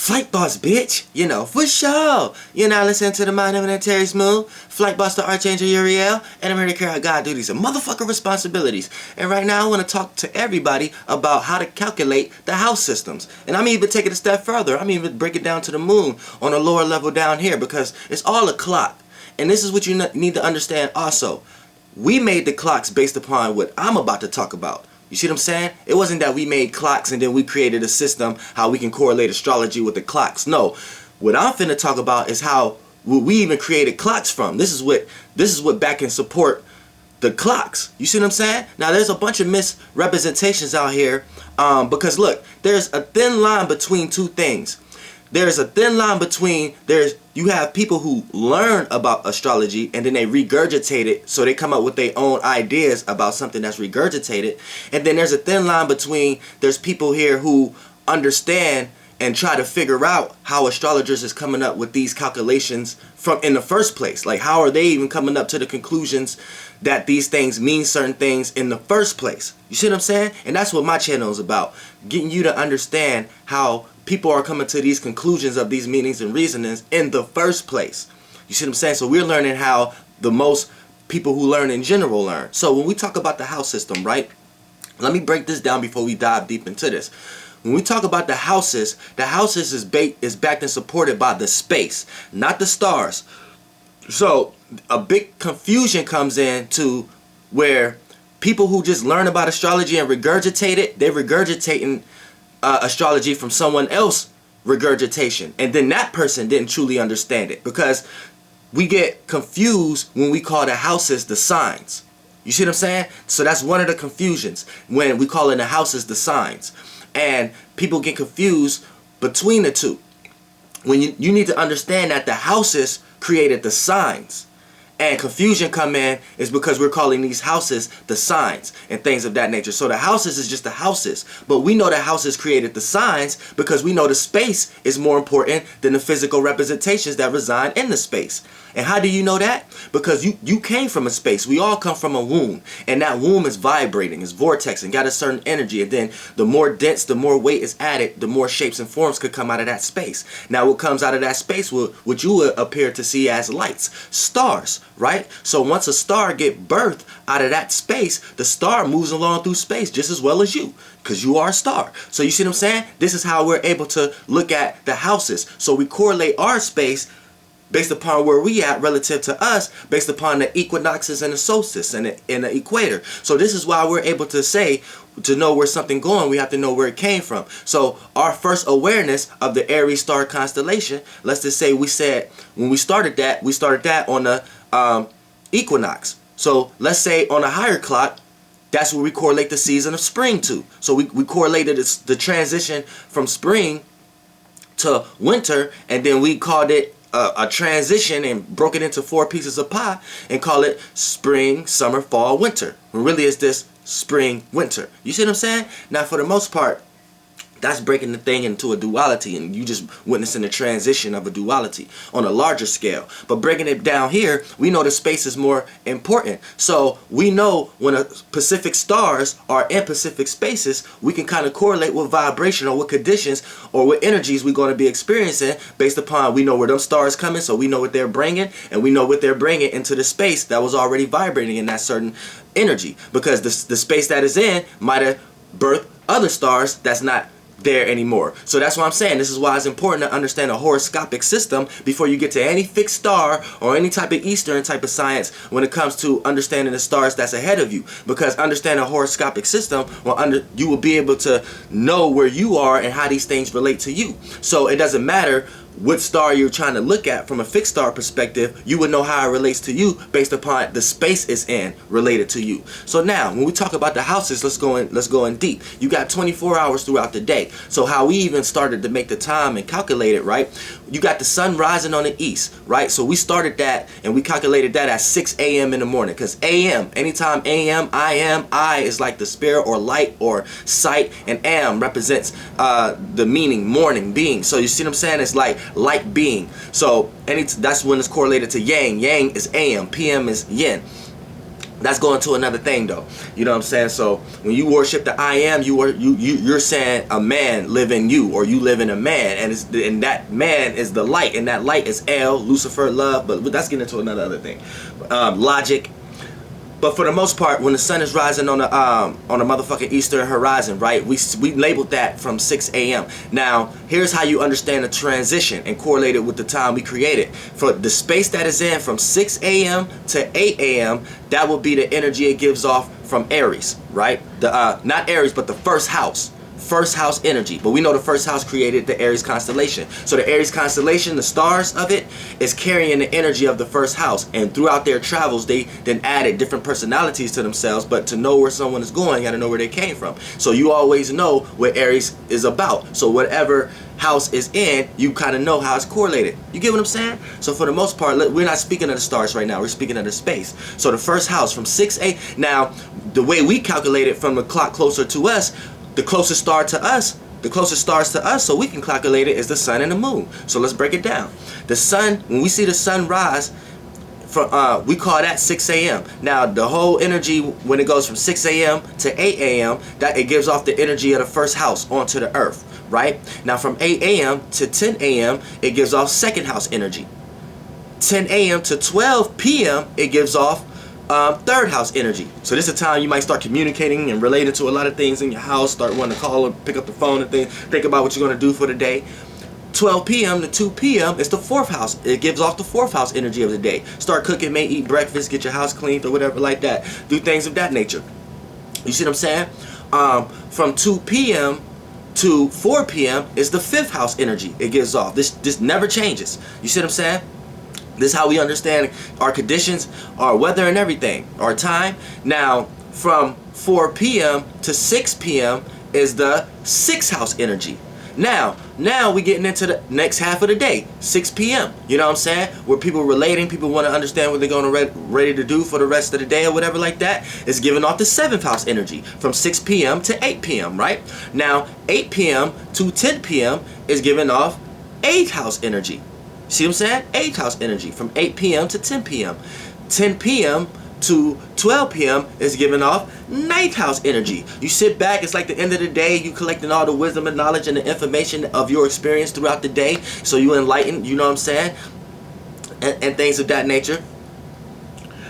Flight Boss, bitch. You know, for sure. You're now listening to the Mind of Terry Smooth, Flight Boss, the Archangel Uriel, and I'm here to carry out God duties and motherfucking responsibilities. And right now I want to talk to everybody about how to calculate the house systems. And I'm even taking it a step further. I'm even breaking it down to the moon on a lower level down here, because it's all a clock. And this is what you need to understand also. We made the clocks based upon what I'm about to talk about. You see what I'm saying? It wasn't that we made clocks and then we created a system how we can correlate astrology with the clocks. No. What I'm finna talk about is how we even created clocks from. This is what back and support the clocks. You see what I'm saying? Now there's a bunch of misrepresentations out here because look, there's a thin line between two things. There's a thin line between you have people who learn about astrology and then they regurgitate it, so they come up with their own ideas about something that's regurgitated. And then there's a thin line between there's people here who understand and try to figure out how astrologers is coming up with these calculations from in the first place. Like, how are they even coming up to the conclusions that these things mean certain things in the first place? You see what I'm saying? And that's what my channel is about, getting you to understand how people are coming to these conclusions of these meanings and reasonings in the first place. You see what I'm saying? So we're learning how the most people who learn in general learn. So when we talk about the house system, right? Let me break this down before we dive deep into this. When we talk about the houses is backed and supported by the space, not the stars. So a big confusion comes in to where people who just learn about astrology and regurgitate it, they're regurgitating astrology from someone else regurgitation, and then that person didn't truly understand it, because we get confused when we call the houses the signs. You see what I'm saying? So that's one of the confusions when we call in the houses the signs, and people get confused between the two. When you need to understand that the houses created the signs. And confusion come in is because we're calling these houses the signs and things of that nature. So the houses is just the houses. But we know the houses created the signs because we know the space is more important than the physical representations that reside in the space. And how do you know that? Because you came from a space. We all come from a womb. And that womb is vibrating, is vortexing, got a certain energy. And then the more dense, the more weight is added, the more shapes and forms could come out of that space. Now what comes out of that space, what you would appear to see as lights, stars. Right? So once a star get birthed out of that space, the star moves along through space just as well as you, because you are a star. So you see what I'm saying? This is how we're able to look at the houses. So we correlate our space based upon where we at relative to us, based upon the equinoxes and the solstice and the equator. So this is why we're able to say, to know where something going, we have to know where it came from. So our first awareness of the Aries star constellation, let's just say we said when we started that on the equinox. So let's say on a higher clock, that's where we correlate the season of spring to. So we correlated the transition from spring to winter, and then we called it a transition and broke it into 4 pieces of pie and call it spring, summer, fall, winter. When really it's this spring, winter. You see what I'm saying? Now for the most part, that's breaking the thing into a duality, and you just witnessing the transition of a duality on a larger scale. But breaking it down here, we know the space is more important. So we know when Pacific stars are in Pacific spaces, we can kind of correlate what vibration or what conditions or what energies we're going to be experiencing based upon, we know where them stars coming, so we know what they're bringing, and we know what they're bringing into the space that was already vibrating in that certain energy, because the space that is in might have birthed other stars that's not there anymore. So that's what I'm saying. This is why it's important to understand a horoscopic system before you get to any fixed star or any type of Eastern type of science when it comes to understanding the stars that's ahead of you. Because understanding a horoscopic system, you will be able to know where you are and how these things relate to you. So it doesn't matter what star you're trying to look at from a fixed star perspective, you would know how it relates to you based upon the space it's in related to you. So now when we talk about the houses, let's go in deep. You got 24 hours throughout the day. So how we even started to make the time and calculate it, right? You got the sun rising on the east, right? So we started that and we calculated that at 6 a.m. in the morning, because AM, anytime AM, I is like the spirit or light or sight, and am represents the meaning morning being. So you see what I'm saying? It's like light being. So that's when it's correlated to yang. Yang is AM, PM is yin. That's going to another thing though. You know what I'm saying? So when you worship the I am, you're saying a man live in you, or you live in a man, and that man is the light, and that light is El, Lucifer, love. But that's getting into another other thing. Logic. But for the most part, when the sun is rising on the motherfucking eastern horizon, right? We labeled that from 6 a.m. Now, here's how you understand the transition and correlate it with the time we created. For the space that is in from 6 a.m. to 8 a.m., that will be the energy it gives off from Aries, right? The not Aries, but the first house. First house energy. But we know the first house created the Aries constellation. So the Aries constellation, the stars of it, is carrying the energy of the first house. And throughout their travels, they then added different personalities to themselves. But to know where someone is going, you got to know where they came from. So you always know what Aries is about. So whatever house is in, you kind of know how it's correlated. You get what I'm saying? So for the most part, we're not speaking of the stars right now. We're speaking of the space. So the first house from 6 a.m. Now, the way we calculate it from the clock closer to us, the closest stars to us, so we can calculate it, is the sun and the moon. So let's break it down. The sun, when we see the sun rise, we call that 6 a.m. Now, the whole energy, when it goes from 6 a.m. to 8 a.m., that it gives off the energy of the first house onto the earth, right? Now, from 8 a.m. to 10 a.m., it gives off second house energy. 10 a.m. to 12 p.m., it gives off third house energy. So this is a time you might start communicating and relating to a lot of things in your house, start wanting to call or pick up the phone and think about what you're going to do for the day. 12 p.m. to 2 p.m. is the fourth house. It gives off the fourth house energy of the day. Start cooking, may eat breakfast, get your house cleaned or whatever like that. Do things of that nature. You see what I'm saying? From 2 p.m. to 4 p.m. is the fifth house energy it gives off. This never changes. You see what I'm saying? This is how we understand our conditions, our weather and everything, our time. Now, from 4 p.m. to 6 p.m. is the sixth house energy. Now we getting into the next half of the day, 6 p.m. You know what I'm saying? Where people relating, people want to understand what they're going to ready to do for the rest of the day or whatever like that. It's giving off the seventh house energy from 6 p.m. to 8 p.m., right? Now, 8 p.m. to 10 p.m. is giving off eighth house energy. See what I'm saying? 8th house energy from 8 p.m. to 10 p.m. 10 p.m. to 12 p.m. is giving off 9th house energy. You sit back, it's like the end of the day, you collecting all the wisdom and knowledge and the information of your experience throughout the day, so you enlighten, you know what I'm saying? And things of that nature.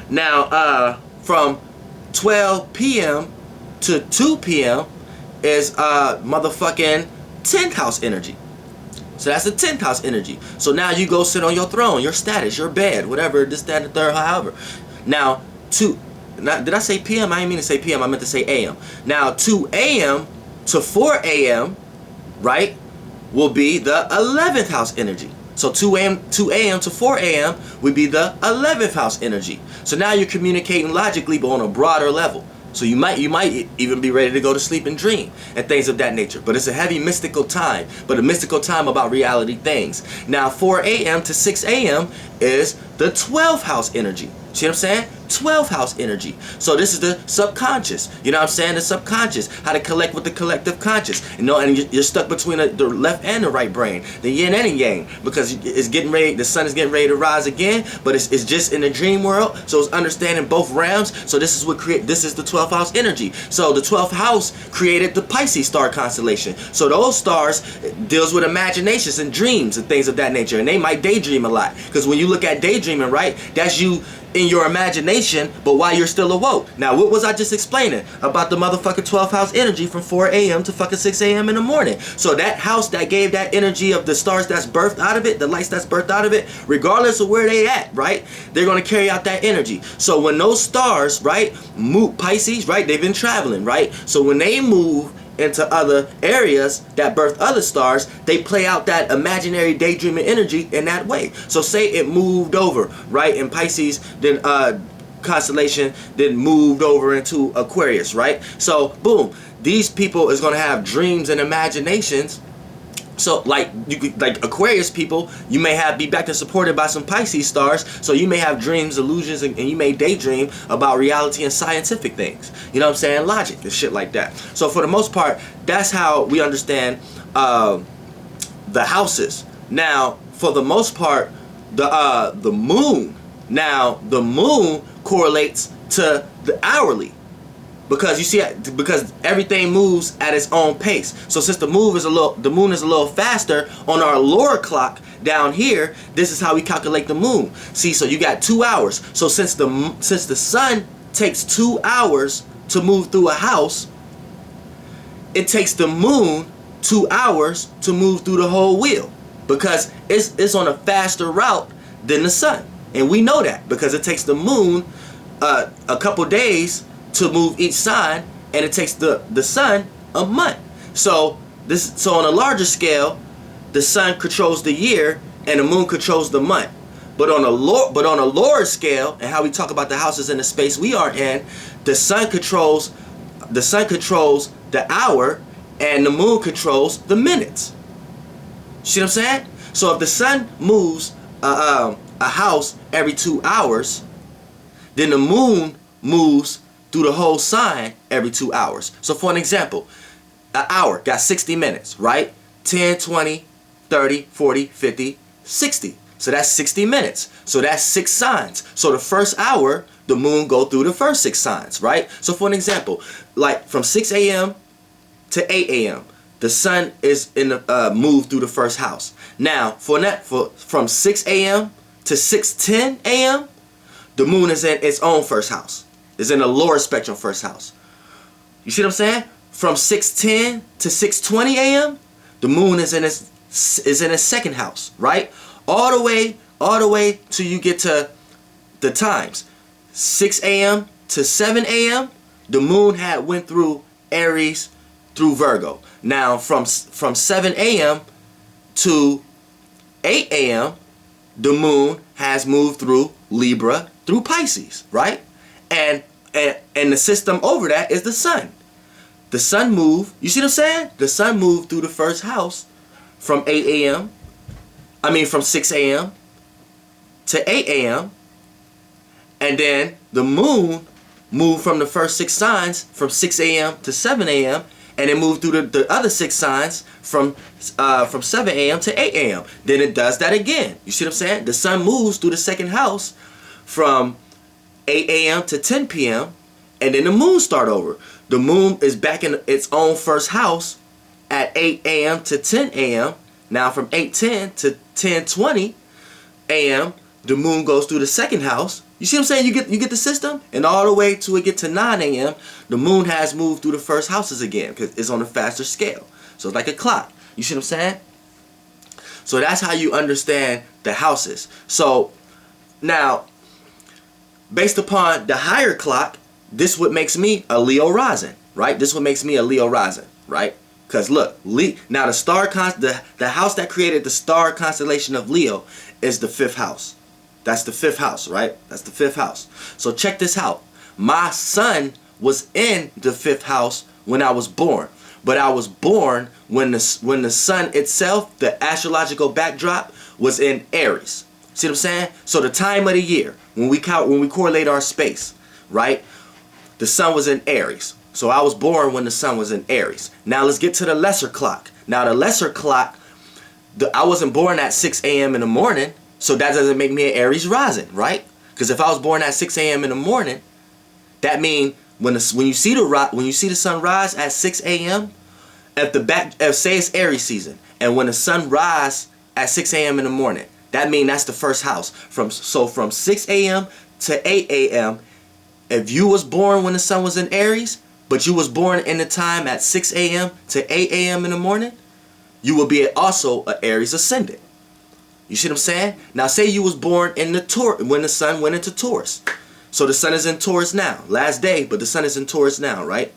Now, from 12 p.m. to 2 p.m. is motherfucking 10th house energy. So that's the 10th house energy. So now you go sit on your throne, your status, your bed, whatever, this, that, and the third, however. Now, did I say PM? I didn't mean to say PM, I meant to say AM. Now, 2 a.m. to 4 a.m., right, will be the 11th house energy. So 2 a.m. to 4 a.m. would be the 11th house energy. So now you're communicating logically, but on a broader level. So you might even be ready to go to sleep and dream and things of that nature. But it's a heavy mystical time, but a mystical time about reality things. Now 4 a.m. to 6 a.m. is the 12th house energy. See what I'm saying? 12th house energy. So this is the subconscious. You know what I'm saying? The subconscious. How to collect with the collective conscious. You know, and you're stuck between the left and the right brain. The yin and the yang. Because it's getting ready, the sun is getting ready to rise again, but it's just in the dream world. So it's understanding both realms. So this is this is the 12th house energy. So the 12th house created the Pisces star constellation. So those stars deals with imaginations and dreams and things of that nature. And they might daydream a lot. Because when you look at daydreaming, right, that's you in your imagination, but while you're still awoke. Now, what was I just explaining about the motherfucking 12th house energy from 4 a.m. to fucking 6 a.m. in the morning? So that house that gave that energy of the stars that's birthed out of it, the lights that's birthed out of it, regardless of where they at, right, they're going to carry out that energy. So when those stars, right, move, Pisces, right, they've been traveling, right? So when they move into other areas that birth other stars, they play out that imaginary daydreaming energy in that way. So say it moved over, right, in Pisces, then constellation, then moved over into Aquarius, right? So boom, these people is going to have dreams and imaginations. So like Aquarius people, you may be backed and supported by some Pisces stars, so you may have dreams, illusions, and you may daydream about reality and scientific things. You know what I'm saying? Logic and shit like that. So for the most part, that's how we understand the houses. Now, for the most part, the moon. Now, the moon correlates to the hourly. Because you see, because everything moves at its own pace. So since the moon is a little faster on our lower clock down here, this is how we calculate the moon. See, so you got 2 hours. So since the sun takes 2 hours to move through a house, it takes the moon 2 hours to move through the whole wheel, because it's on a faster route than the sun, and we know that because it takes the moon a couple days to move each sign, and it takes the sun a month. So on a larger scale, the sun controls the year and the moon controls the month. But on a lower scale, and how we talk about the houses in the space we are in, the sun controls the hour and the moon controls the minutes. See what I'm saying? So if the sun moves a house every 2 hours, then the moon moves through the whole sign every 2 hours. So for an example, an hour got 60 minutes, right? 10, 20, 30, 40, 50, 60. So that's 60 minutes. So that's 6 signs. So the first hour, the moon go through the first 6 signs, right? So for an example, like from 6 a.m. to 8 a.m., the sun is in the move through the first house. Now, from 6 a.m. to 6:10 a.m., the moon is in its own first house. It's in the lower spectrum first house. You see what I'm saying? From 6:10 to 6:20 a.m., the moon is in its second house, right? All the way till you get to the times. 6 a.m. to 7 a.m., the moon had went through Aries through Virgo. Now from 7 a.m. to 8 a.m., the moon has moved through Libra through Pisces, right? And the system over that is the sun. The sun moved, you see what I'm saying? The sun moved through the first house from 8 a.m. From 6 a.m. to 8 a.m. And then the moon moved from the first 6 signs from 6 a.m. to 7 a.m. and it moved through the other 6 signs from 7 a.m. to 8 a.m. Then it does that again. You see what I'm saying? The sun moves through the second house from 8 a.m. to 10 p.m. and then the moon start over. The moon is back in its own first house at 8 a.m. to 10 a.m. Now from 8:10 to 10:20 a.m. the moon goes through the second house. You see what I'm saying? You get the system, and all the way to it get to 9 a.m. the moon has moved through the first houses again because it's on a faster scale. So it's like a clock. You see what I'm saying? So that's how you understand the houses. So now, based upon the higher clock, this what makes me a Leo rising, right? This what makes me a Leo rising, right? Because look, now the house that created the star constellation of Leo is the 5th house. That's the 5th house, right? That's the 5th house. So check this out. My sun was in the 5th house when I was born. But I was born when the sun itself, the astrological backdrop, was in Aries. See what I'm saying? So the time of the year, when we correlate our space, right? The sun was in Aries. So I was born when the sun was in Aries. Now let's get to the lesser clock. Now the lesser clock, I wasn't born at 6 a.m. in the morning, so that doesn't make me an Aries rising, right? Because if I was born at 6 a.m. in the morning, that means when you see the sun rise at 6 a.m., if say it's Aries season, and when the sun rise at 6 a.m. in the morning, that means that's the first house. From 6 a.m. to 8 a.m., if you was born when the sun was in Aries, but you was born in the time at 6 a.m. to 8 a.m. in the morning, you will be also an Aries ascendant. You see what I'm saying? Now say you was born in when the sun went into Taurus. So the sun is in Taurus now. Last day, but the sun is in Taurus now, right?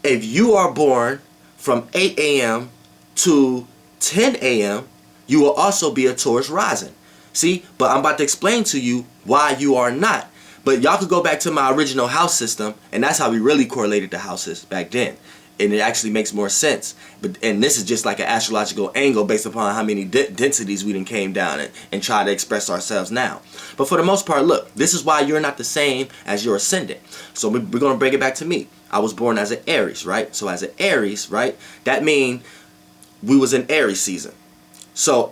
If you are born from 8 a.m. to 10 a.m., you will also be a Taurus rising. See? But I'm about to explain to you why you are not. But y'all could go back to my original house system, and that's how we really correlated the houses back then. And it actually makes more sense. And this is just like an astrological angle based upon how many densities we done came down and try to express ourselves now. But for the most part, look, this is why you're not the same as your ascendant. So we're going to bring it back to me. I was born as an Aries, right? So as an Aries, right, that means we was in Aries season. So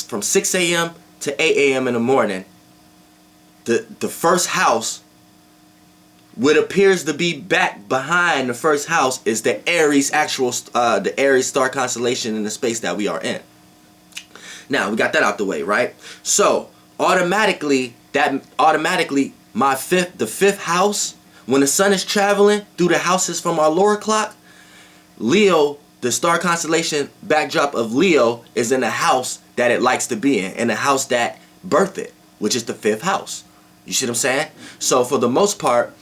from 6 a.m. to 8 a.m. in the morning, the first house what appears to be back behind the first house is the Aries the Aries star constellation in the space that we are in. Now we got that out the way, right? So automatically the fifth house, when the sun is traveling through the houses from our lower clock, Leo, the star constellation backdrop of Leo, is in the house that it likes to be in the house that birthed it, which is the fifth house. You see what I'm saying? So for the most part,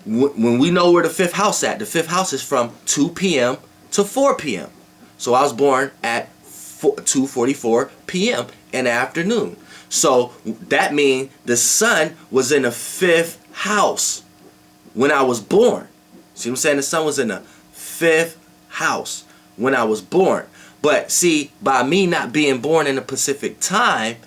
when we know where the fifth house at, the fifth house is from 2 p.m. to 4 p.m. So I was born at 2:44 p.m. in the afternoon. So that means the sun was in the fifth house when I was born. See what I'm saying? The sun was in the fifth house when I was born. But see, by me not being born in the Pacific time,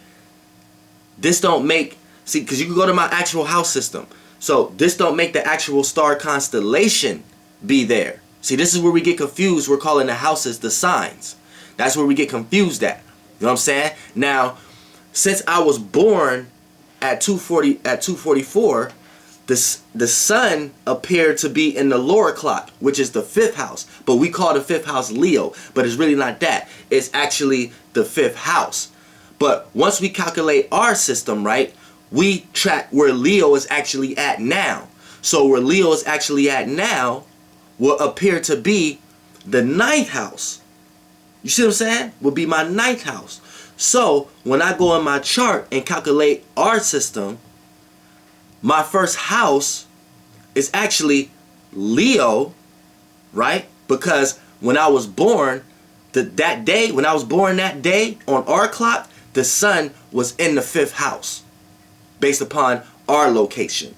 this don't make, see, because you can go to my actual house system. So this don't make the actual star constellation be there. See, this is where we get confused. We're calling the houses the signs. That's where we get confused at. You know what I'm saying? Now, since I was born at 2:44, the sun appeared to be in the lower clock, which is the fifth house. But we call the fifth house Leo, but it's really not that. It's actually the fifth house. But once we calculate our system, right, we track where Leo is actually at now. So where Leo is actually at now will appear to be the ninth house. You see what I'm saying? Will be my ninth house. So when I go in my chart and calculate our system, my first house is actually Leo, right? Because when I was born, that day on our clock, the sun was in the fifth house based upon our location.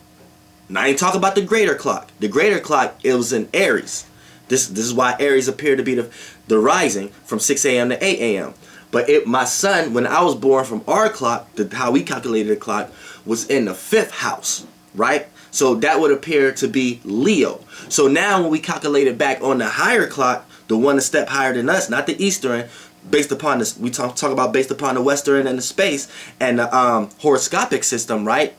Now I ain't talking about the greater clock. The greater clock, it was in Aries. This is why Aries appeared to be the rising from 6 a.m. to 8 a.m. But my sun, when I was born from our clock, how we calculated the clock, was in the fifth house, right? So that would appear to be Leo. So now when we calculate it back on the higher clock, the one a step higher than us, not the Eastern, based upon this, we talk about based upon the Western and the space and the horoscopic system, right?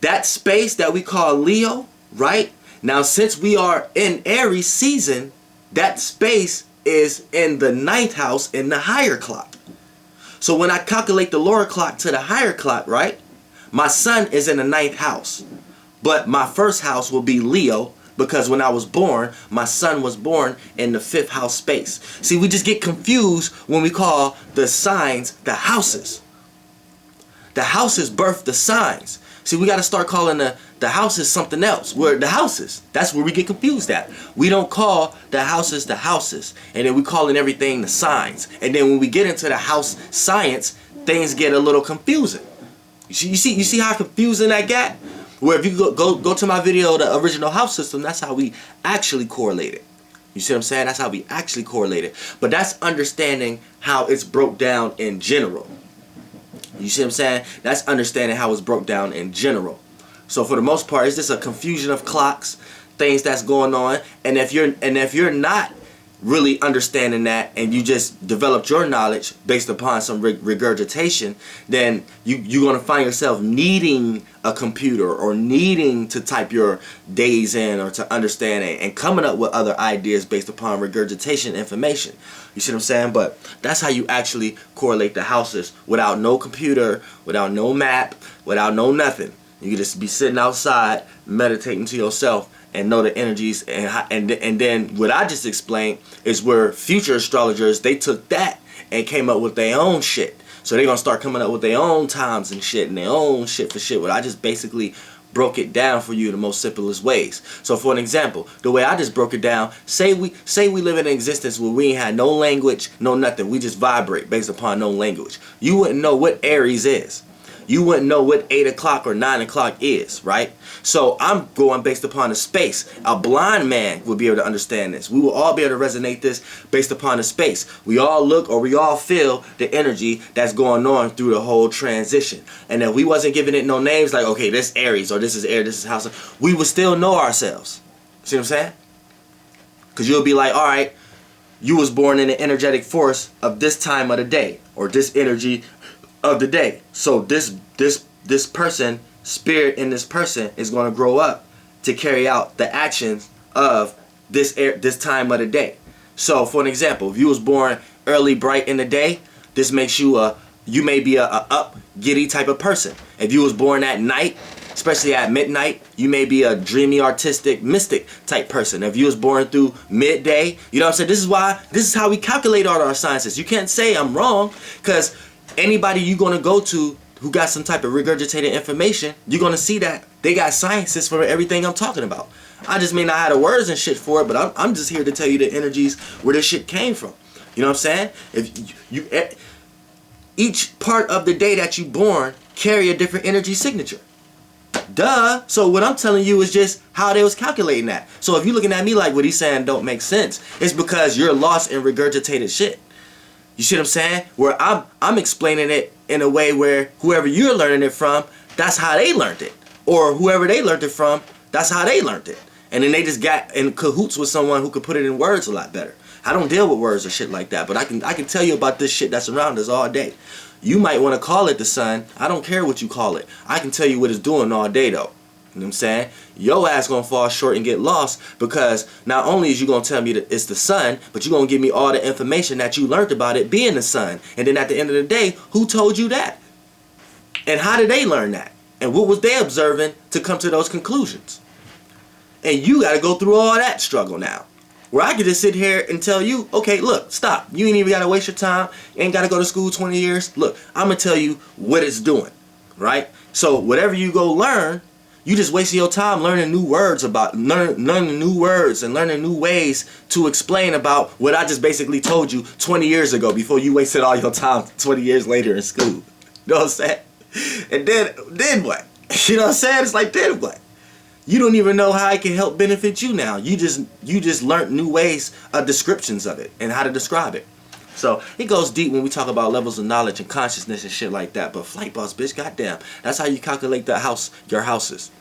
That space that we call Leo, right? Now since we are in Aries season, that space is in the ninth house in the higher clock. So when I calculate the lower clock to the higher clock, right, my sun is in the ninth house. But my first house will be Leo, because when I was born, my sun was born in the fifth house space. See, we just get confused when we call the signs the houses. The houses birth the signs. See, we got to start calling the houses something else. Where the houses, that's where we get confused at. We don't call the houses the houses. And then we calling everything the signs. And then when we get into the house science, things get a little confusing. You see how confusing that got? Where if you go to my video, the original house system, that's how we actually correlate it. You see what I'm saying? That's how we actually correlate it. But that's understanding how it's broke down in general. You see what I'm saying? That's understanding how it's broke down in general. So for the most part, it's just a confusion of clocks, things that's going on. And if you're not really understanding that, and you just developed your knowledge based upon some regurgitation, then you're going to find yourself needing a computer or needing to type your days in or to understand it and coming up with other ideas based upon regurgitation information. You see what I'm saying? But that's how you actually correlate the houses without no computer, without no map, without no nothing. You can just be sitting outside meditating to yourself and know the energies, and then what I just explained is where future astrologers, they took that and came up with their own shit. So they're gonna start coming up with their own times and shit and their own shit for shit. What I just basically broke it down for you the most simplest ways. So for an example, the way I just broke it down, say we live in an existence where we ain't had no language, no nothing. We just vibrate based upon no language. You wouldn't know what Aries is. You wouldn't know what 8 o'clock or 9 o'clock is, right? So I'm going based upon the space. A blind man would be able to understand this. We will all be able to resonate this based upon the space. We all look or we all feel the energy that's going on through the whole transition. And if we wasn't giving it no names like, okay, this Aries or this is Air, this is House, we would still know ourselves. See what I'm saying? Because you'll be like, all right, you was born in the energetic force of this time of the day or this energy of the day. So this person spirit in this person is going to grow up to carry out the actions of this time of the day. So for an example, if you was born early, bright in the day, this makes you you may be a up, giddy type of person. If you was born at night, especially at midnight, you may be a dreamy, artistic, mystic type person. If you was born through midday, you know what I'm saying? This is how we calculate all our sciences. You can't say I'm wrong, because anybody you're going to go to who got some type of regurgitated information, you're going to see that they got sciences for everything I'm talking about. I just may not have the words and shit for it, but I'm just here to tell you the energies where this shit came from. You know what I'm saying? If each part of the day that you born carry a different energy signature. Duh. So what I'm telling you is just how they was calculating that. So if you're looking at me like what he's saying don't make sense, it's because you're lost in regurgitated shit. You see what I'm saying? Where I'm explaining it in a way where whoever you're learning it from, that's how they learned it. Or whoever they learned it from, that's how they learned it. And then they just got in cahoots with someone who could put it in words a lot better. I don't deal with words or shit like that, but I can tell you about this shit that's around us all day. You might want to call it the sun. I don't care what you call it. I can tell you what it's doing all day though. You know what I'm saying? Your ass gonna fall short and get lost, because not only is you gonna tell me that it's the sun, but you're gonna give me all the information that you learned about it being the sun. And then at the end of the day, who told you that? And how did they learn that? And what was they observing to come to those conclusions? And you gotta go through all that struggle now. Where I could just sit here and tell you, okay, look, stop. You ain't even got to waste your time. You ain't got to go to school 20 years. Look, I'm going to tell you what it's doing, right? So whatever you go learn, you just wasting your time learning new words learning new words and learning new ways to explain about what I just basically told you 20 years ago before you wasted all your time 20 years later in school. You know what I'm saying? And then what? You know what I'm saying? It's like, then what? You don't even know how it can help benefit you now. You just learned new ways, descriptions of it and how to describe it. So it goes deep when we talk about levels of knowledge and consciousness and shit like that. But flight boss, bitch, goddamn, that's how you calculate your houses.